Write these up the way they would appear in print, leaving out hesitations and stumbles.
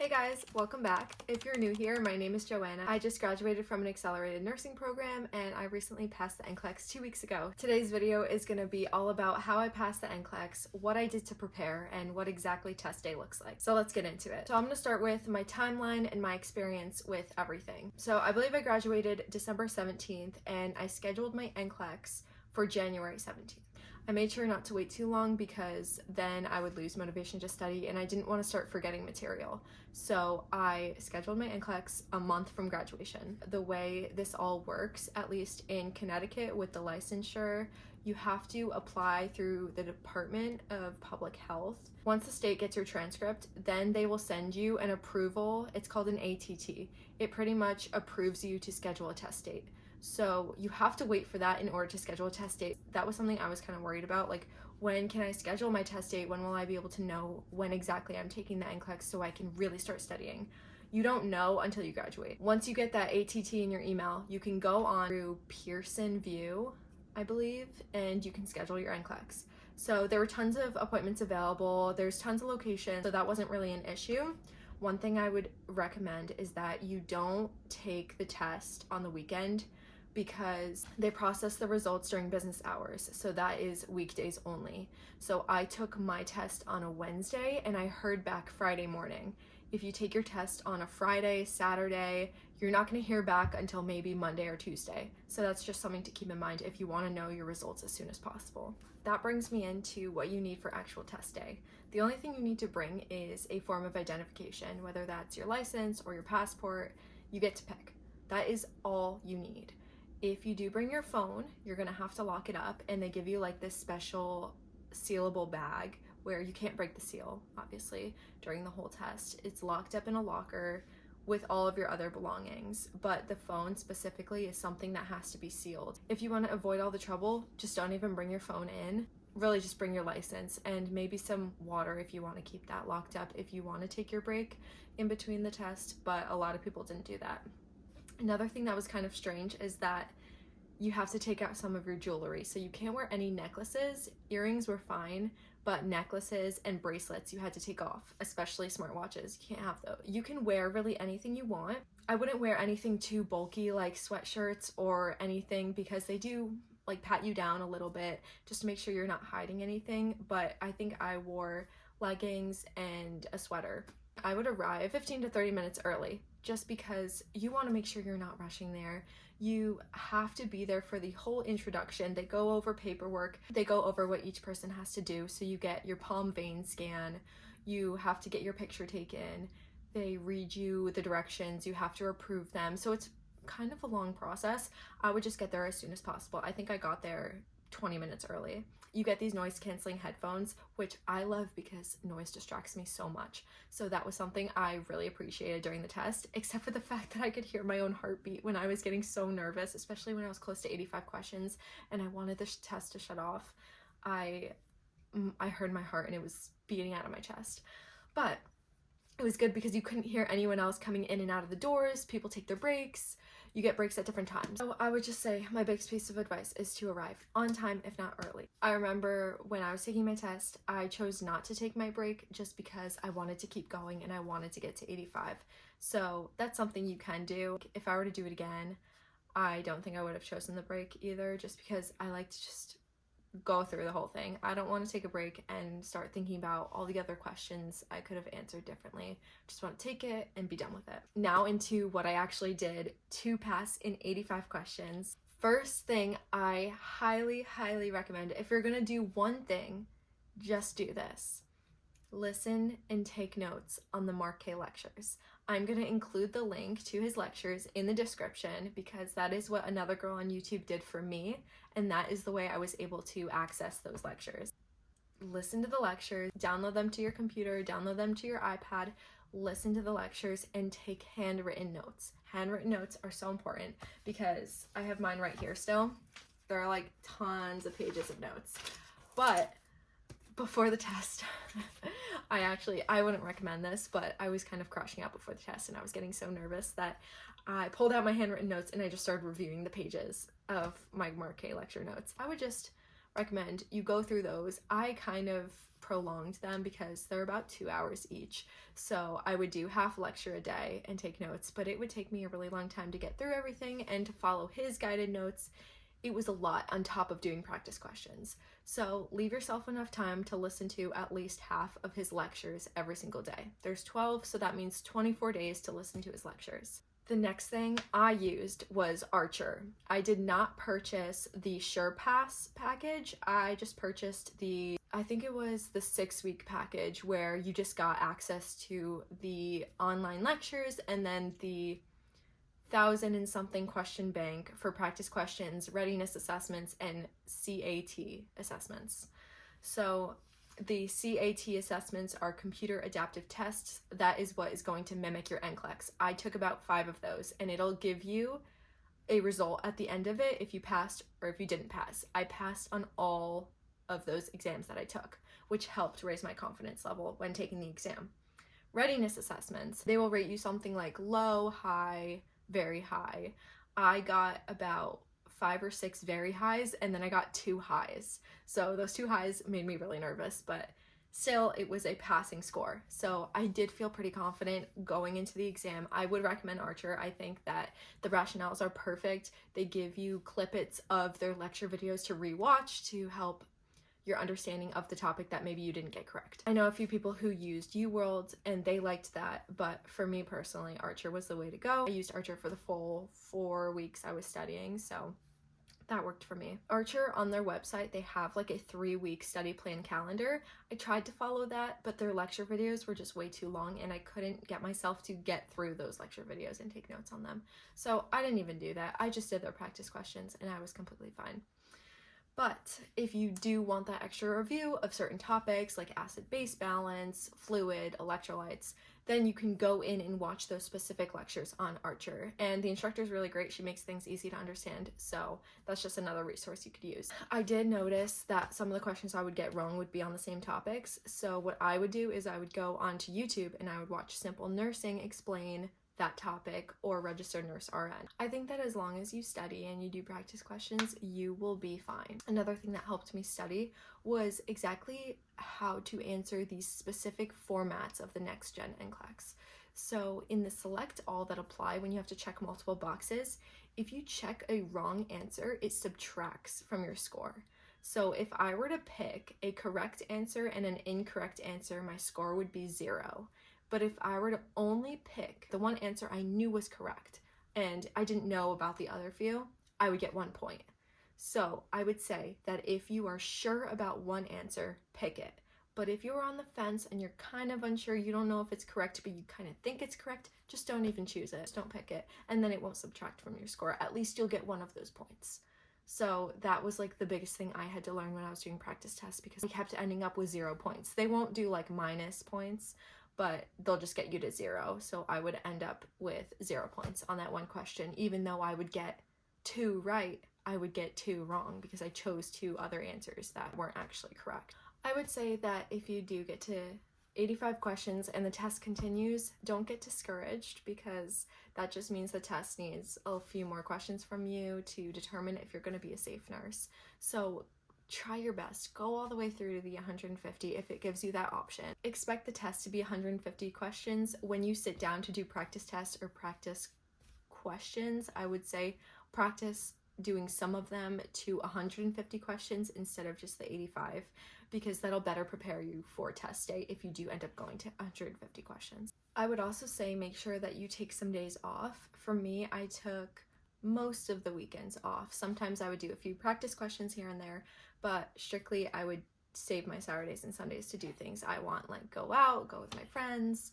Hey guys, welcome back. If you're new here, my name is Joanna. I just graduated from an accelerated nursing program and I recently passed the NCLEX 2 weeks ago. Today's video is going to be all about how I passed the NCLEX, what I did to prepare, and what exactly test day looks like. So let's get into it. So I'm going to start with my timeline and my experience with everything. So I believe I graduated December 17th and I scheduled my NCLEX for January 17th. I made sure not to wait too long because then I would lose motivation to study and I didn't want to start forgetting material. So I scheduled my NCLEX a month from graduation. The way this all works, at least in Connecticut with the licensure, you have to apply through the Department of Public Health. Once the state gets your transcript, then they will send you an approval. It's called an ATT. It pretty much approves you to schedule a test date. So you have to wait for that in order to schedule a test date. That was something I was kind of worried about, like when can I schedule my test date? When will I be able to know when exactly I'm taking the NCLEX so I can really start studying? You don't know until you graduate. Once you get that ATT in your email, you can go on through Pearson VUE, I believe, and you can schedule your NCLEX. So there were tons of appointments available. There's tons of locations, so that wasn't really an issue. One thing I would recommend is that you don't take the test on the weekend because they process the results during business hours. So that is weekdays only. So I took my test on a Wednesday and I heard back Friday morning. If you take your test on a Friday, Saturday, you're not going to hear back until maybe Monday or Tuesday. So that's just something to keep in mind if you want to know your results as soon as possible. That brings me into what you need for actual test day. The only thing you need to bring is a form of identification, whether that's your license or your passport. You get to pick. That is all you need. If you do bring your phone, you're gonna have to lock it up, and they give you like this special sealable bag where you can't break the seal, obviously, during the whole test. It's locked up in a locker with all of your other belongings, but the phone specifically is something that has to be sealed. If you want to avoid all the trouble, just don't even bring your phone in. Really just bring your license and maybe some water if you want to keep that locked up if you want to take your break in between the test, but a lot of people didn't do that. Another thing that was kind of strange is that you have to take out some of your jewelry. So you can't wear any necklaces. Earrings were fine, but necklaces and bracelets you had to take off, especially smartwatches. You can't have those. You can wear really anything you want. I wouldn't wear anything too bulky like sweatshirts or anything because they do like pat you down a little bit just to make sure you're not hiding anything. But I think I wore leggings and a sweater. I would arrive 15 to 30 minutes early just because you want to make sure you're not rushing there. You have to be there for the whole introduction. They go over paperwork. They go over what each person has to do. So you get your palm vein scan. You have to get your picture taken. They read you the directions. You have to approve them. So it's kind of a long process. I would just get there as soon as possible. I think I got there 20 minutes early. You get these noise canceling headphones, which I love because noise distracts me so much. So that was something I really appreciated during the test, except for the fact that I could hear my own heartbeat when I was getting so nervous, especially when I was close to 85 questions and I wanted the test to shut off. I heard my heart and it was beating out of my chest. But it was good because you couldn't hear anyone else coming in and out of the doors. People take their breaks. You get breaks at different times. So I would just say my biggest piece of advice is to arrive on time, if not early. I remember when I was taking my test, I chose not to take my break just because I wanted to keep going and I wanted to get to 85. So that's something you can do. If I were to do it again, I don't think I would have chosen the break either, just because I like to just go through the whole thing. I don't want to take a break and start thinking about all the other questions I could have answered differently. Just want to take it and be done with it. Now into what I actually did to pass in 85 questions. First thing I highly recommend, if you're gonna do one thing, just do this. Listen and take notes on the Mark K lectures. I'm going to include the link to his lectures in the description because that is what another girl on YouTube did for me, and that is the way I was able to access those lectures. Listen to the lectures, download them to your computer, download them to your iPad, listen to the lectures, and take handwritten notes. Handwritten notes are so important because I have mine right here still. There are like tons of pages of notes. But before the test, I wouldn't recommend this, but I was kind of crashing out before the test and I was getting so nervous that I pulled out my handwritten notes and I just started reviewing the pages of my Mark K lecture notes. I would just recommend you go through those. I kind of prolonged them because they're about 2 hours each. So I would do half lecture a day and take notes, but it would take me a really long time to get through everything and to follow his guided notes. It was a lot on top of doing practice questions. So leave yourself enough time to listen to at least half of his lectures every single day. There's 12, so that means 24 days to listen to his lectures. The next thing I used was Archer. I did not purchase the SurePass package. I just purchased I think it was the 6-week package where you just got access to the online lectures and then the 1,000 and something question bank for practice questions, readiness assessments, and CAT assessments. So the CAT assessments are computer adaptive tests. That is what is going to mimic your NCLEX. I took about 5 of those, and it'll give you a result at the end of it if you passed or if you didn't pass. I passed on all of those exams that I took, which helped raise my confidence level when taking the exam. Readiness assessments, they will rate you something like low, high, very high. I got about 5 or 6 very highs, and then I got 2 highs. So those 2 highs made me really nervous, but still it was a passing score. So I did feel pretty confident going into the exam. I would recommend Archer. I think that the rationales are perfect. They give you clippets of their lecture videos to rewatch to help your understanding of the topic that maybe you didn't get correct. I know a few people who used UWorld and they liked that, but for me personally, Archer was the way to go. I used Archer for the full 4 weeks I was studying, so that worked for me. Archer, on their website, they have like a 3-week study plan calendar. I tried to follow that, but their lecture videos were just way too long and I couldn't get myself to get through those lecture videos and take notes on them. So I didn't even do that. I just did their practice questions and I was completely fine. But if you do want that extra review of certain topics like acid-base balance, fluid, electrolytes, then you can go in and watch those specific lectures on Archer. And the instructor is really great. She makes things easy to understand. So that's just another resource you could use. I did notice that some of the questions I would get wrong would be on the same topics. So what I would do is I would go onto YouTube and I would watch Simple Nursing explain that topic or Registered Nurse RN. I think that as long as you study and you do practice questions, you will be fine. Another thing that helped me study was exactly how to answer these specific formats of the next gen NCLEX. So in the select all that apply, when you have to check multiple boxes, if you check a wrong answer, it subtracts from your score. So if I were to pick a correct answer and an incorrect answer, my score would be 0. But if I were to only pick the one answer I knew was correct and I didn't know about the other few, I would get 1 point. So I would say that if you are sure about one answer, pick it. But if you're on the fence and you're kind of unsure, you don't know if it's correct, but you kind of think it's correct, just don't even choose it. Just don't pick it. And then it won't subtract from your score. At least you'll get 1 of those points. So that was like the biggest thing I had to learn when I was doing practice tests because I kept ending up with 0 points. They won't do like minus points, but they'll just get you to 0. So I would end up with 0 points on that one question. Even though I would get 2 right, I would get 2 wrong because I chose 2 other answers that weren't actually correct. I would say that if you do get to 85 questions and the test continues, don't get discouraged because that just means the test needs a few more questions from you to determine if you're going to be a safe nurse. So try your best. Go all the way through to the 150 if it gives you that option. Expect the test to be 150 questions. When you sit down to do practice tests or practice questions, I would say practice doing some of them to 150 questions instead of just the 85 because that'll better prepare you for test day if you do end up going to 150 questions. I would also say make sure that you take some days off. For me, I took most of the weekends off. Sometimes I would do a few practice questions here and there, but strictly I would save my Saturdays and Sundays to do things I want, like go out, go with my friends,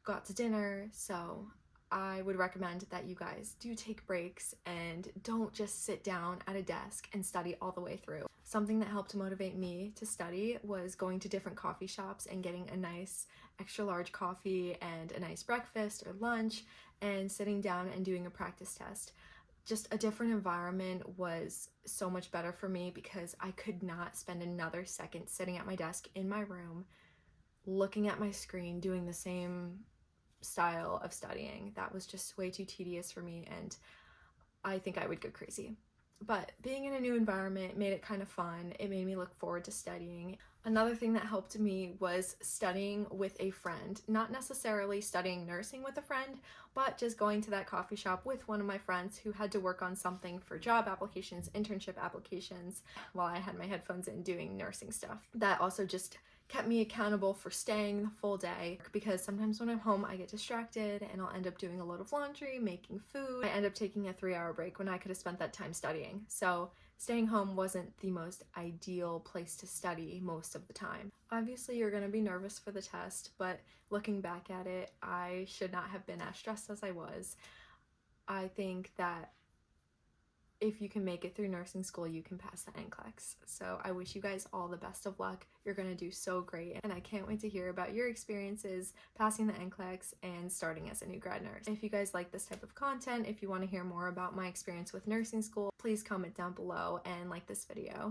go out to dinner. So I would recommend that you guys do take breaks and don't just sit down at a desk and study all the way through. Something that helped motivate me to study was going to different coffee shops and getting a nice extra large coffee and a nice breakfast or lunch and sitting down and doing a practice test. Just a different environment was so much better for me because I could not spend another second sitting at my desk in my room, looking at my screen, doing the same style of studying. That was just way too tedious for me and I think I would go crazy. But being in a new environment made it kind of fun. It made me look forward to studying. Another thing that helped me was studying with a friend. Not necessarily studying nursing with a friend, but just going to that coffee shop with one of my friends who had to work on something for job applications, internship applications, while I had my headphones in doing nursing stuff. That also just kept me accountable for staying the full day, because sometimes when I'm home I get distracted and I'll end up doing a load of laundry, making food. I end up taking a 3-hour break when I could have spent that time studying. So staying home wasn't the most ideal place to study most of the time. Obviously you're going to be nervous for the test, but looking back at it, I should not have been as stressed as I was. I think that if you can make it through nursing school, you can pass the NCLEX. So I wish you guys all the best of luck. You're gonna do so great, and I can't wait to hear about your experiences passing the NCLEX and starting as a new grad nurse. If you guys like this type of content, if you want to hear more about my experience with nursing school, please comment down below and like this video.